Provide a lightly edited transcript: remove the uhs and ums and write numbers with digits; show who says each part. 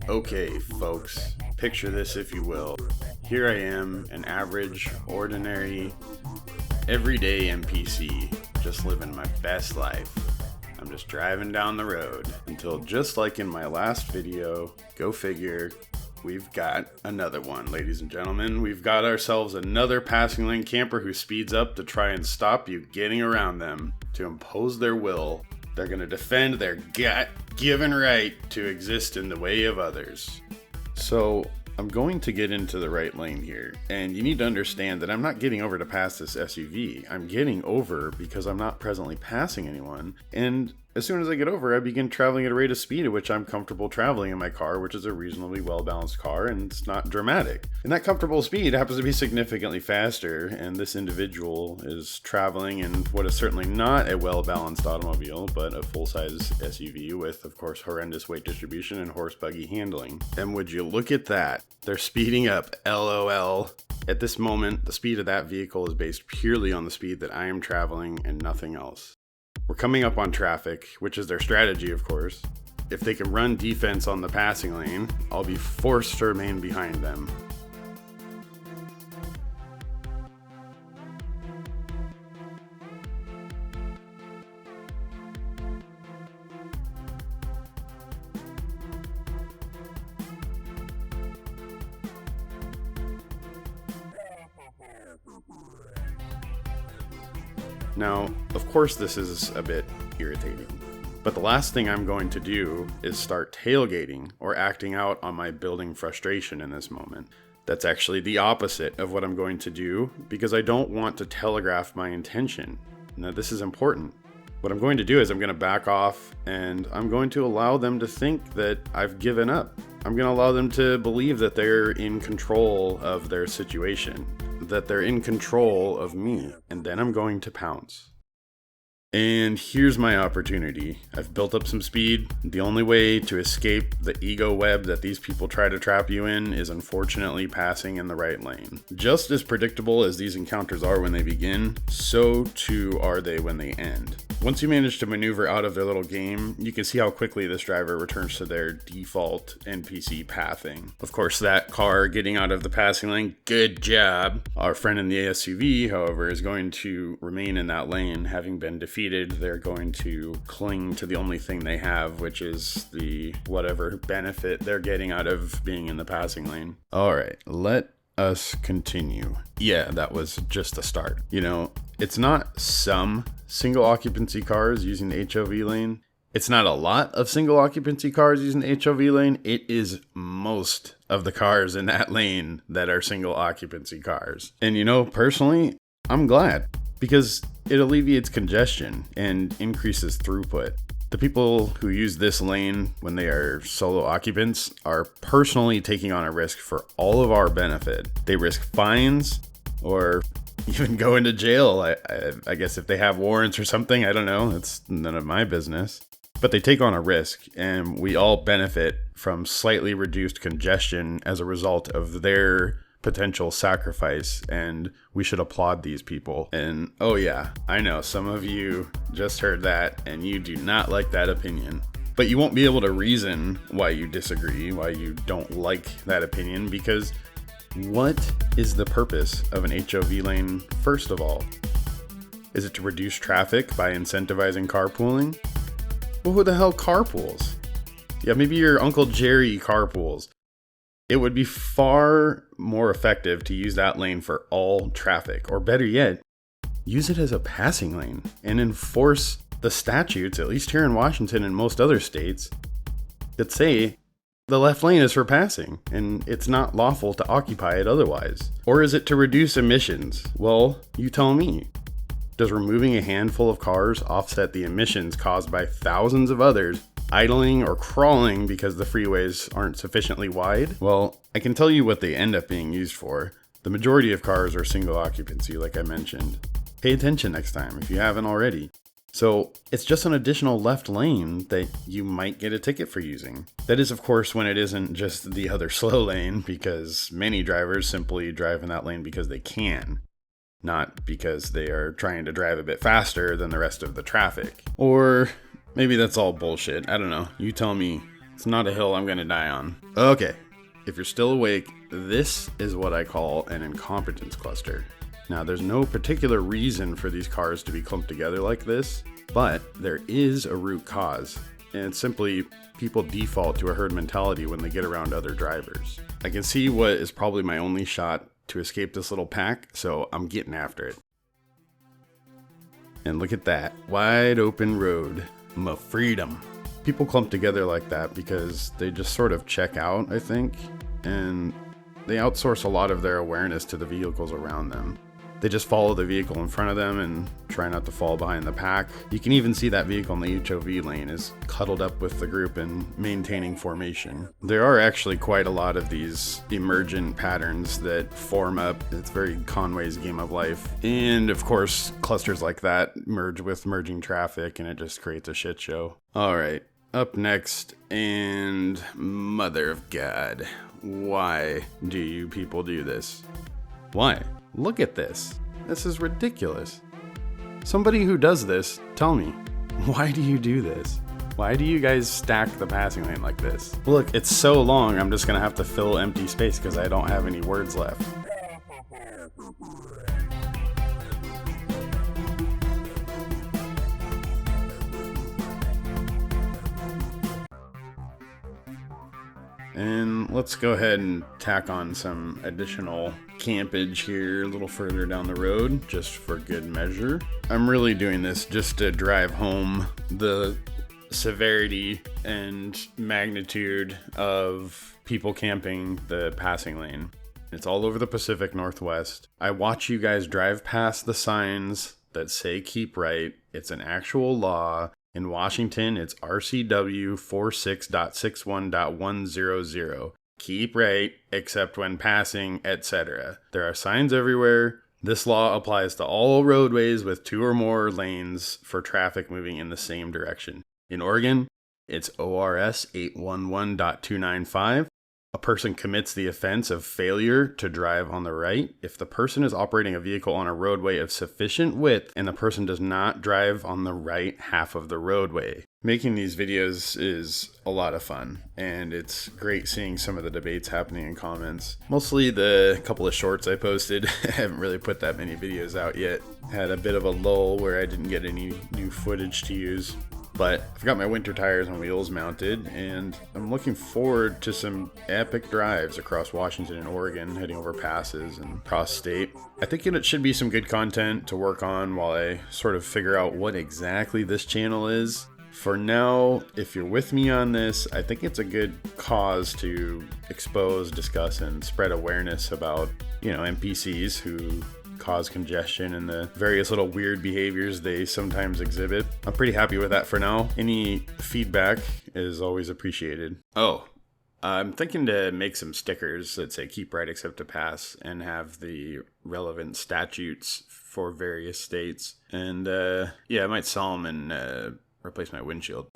Speaker 1: Okay, folks, picture this if you will. Here I am, an average, ordinary, everyday NPC, just living my best life. I'm just driving down the road until, just like in my last video, go figure, we've got another one, ladies and gentlemen. We've got ourselves another passing lane camper who speeds up to try and stop you getting around them, to impose their will. They're going to defend their God-given right to exist in the way of others. So I'm going to get into the right lane here, and you need to understand that I'm not getting over to pass this SUV. I'm getting over because I'm not presently passing anyone, and as soon as I get over, I begin traveling at a rate of speed at which I'm comfortable traveling in my car, which is a reasonably well-balanced car, and it's not dramatic. And that comfortable speed happens to be significantly faster, and this individual is traveling in what is certainly not a well-balanced automobile, but a full-size SUV with, of course, horrendous weight distribution and horse-buggy handling. And would you look at that? They're speeding up, LOL. At this moment, the speed of that vehicle is based purely on the speed that I am traveling and nothing else. We're coming up on traffic, which is their strategy, of course. If they can run defense on the passing lane, I'll be forced to remain behind them. Now, of course this is a bit irritating, but the last thing I'm going to do is start tailgating or acting out on my building frustration in this moment. That's actually the opposite of what I'm going to do because I don't want to telegraph my intention. Now, this is important. What I'm going to do is I'm going to back off and I'm going to allow them to think that I've given up. I'm going to allow them to believe that they're in control of their situation, that they're in control of me, and then I'm going to pounce. And here's my opportunity. I've built up some speed. The only way to escape the ego web that these people try to trap you in is unfortunately passing in the right lane. Just as predictable as these encounters are when they begin, so too are they when they end. Once you manage to maneuver out of their little game, you can see how quickly this driver returns to their default NPC pathing. Of course, that car getting out of the passing lane, good job. Our friend in the SUV, however, is going to remain in that lane, having been defeated. They're going to cling to the only thing they have, which is the whatever benefit they're getting out of being in the passing lane. All right, let us continue. Yeah, that was just the start. You know, it's not some single occupancy cars using the HOV lane. It's not a lot of single occupancy cars using the HOV lane. It is most of the cars in that lane that are single occupancy cars. And you know, personally, I'm glad because it alleviates congestion and increases throughput. The people who use this lane when they are solo occupants are personally taking on a risk for all of our benefit. They risk fines or even go into jail. I guess if they have warrants or something, I don't know. It's none of my business. But they take on a risk, and we all benefit from slightly reduced congestion as a result of their potential sacrifice, and we should applaud these people. And oh yeah, I know some of you just heard that and you do not like that opinion, but you won't be able to reason why you disagree, why you don't like that opinion, because what is the purpose of an HOV lane first of all? Is it to reduce traffic by incentivizing carpooling? Well, who the hell carpools? Yeah, maybe your Uncle Jerry carpools. It would be far more effective to use that lane for all traffic, or better yet, use it as a passing lane and enforce the statutes, at least here in Washington and most other states, that say the left lane is for passing and it's not lawful to occupy it otherwise. Or is it to reduce emissions? Well, you tell me. Does removing a handful of cars offset the emissions caused by thousands of others idling or crawling because the freeways aren't sufficiently wide? Well, I can tell you what they end up being used for. The majority of cars are single occupancy, like I mentioned. Pay attention next time if you haven't already. So it's just an additional left lane that you might get a ticket for using. That is, of course, when it isn't just the other slow lane, because many drivers simply drive in that lane because they can, not because they are trying to drive a bit faster than the rest of the traffic. Or Maybe that's all bullshit. I don't know. You tell me. It's not a hill I'm gonna die on. Okay, if you're still awake, this is what I call an incompetence cluster. Now, there's no particular reason for these cars to be clumped together like this, but there is a root cause, and it's simply people default to a herd mentality when they get around other drivers. I can see what is probably my only shot to escape this little pack, so I'm getting after it. And look at that, wide open road. My freedom. People clump together like that because they just sort of check out, I think, and they outsource a lot of their awareness to the vehicles around them. They just follow the vehicle in front of them and try not to fall behind the pack. You can even see that vehicle in the HOV lane is cuddled up with the group and maintaining formation. There are actually quite a lot of these emergent patterns that form up. It's very Conway's Game of Life. And of course, clusters like that merge with merging traffic and it just creates a shit show. All right, up next, and mother of God, why do you people do this? Why? Look at this. This is ridiculous. Somebody who does this, tell me, why do you do this? Why do you guys stack the passing lane like this? Look, it's so long, I'm just gonna have to fill empty space because I don't have any words left. And let's go ahead and tack on some additional campage here a little further down the road, just for good measure. I'm really doing this just to drive home the severity and magnitude of people camping the passing lane. It's all over the Pacific Northwest. I watch you guys drive past the signs that say keep right. It's an actual law. In Washington, it's RCW 46.61.100. Keep right, except when passing, etc. There are signs everywhere. This law applies to all roadways with 2 or more lanes for traffic moving in the same direction. In Oregon, it's ORS 811.295. A person commits the offense of failure to drive on the right if the person is operating a vehicle on a roadway of sufficient width and the person does not drive on the right half of the roadway. Making these videos is a lot of fun, and it's great seeing some of the debates happening in comments. Mostly the couple of shorts I posted. I haven't really put that many videos out yet. Had a bit of a lull where I didn't get any new footage to use. But I've got my winter tires and wheels mounted, and I'm looking forward to some epic drives across Washington and Oregon, heading over passes and cross state. I think it should be some good content to work on while I sort of figure out what exactly this channel is. For now, if you're with me on this, I think it's a good cause to expose, discuss, and spread awareness about, NPCs who cause congestion and the various little weird behaviors they sometimes exhibit. I'm pretty happy with that for now. Any feedback is always appreciated. Oh, I'm thinking to make some stickers that say keep right except to pass and have the relevant statutes for various states. And I might sell them and replace my windshield.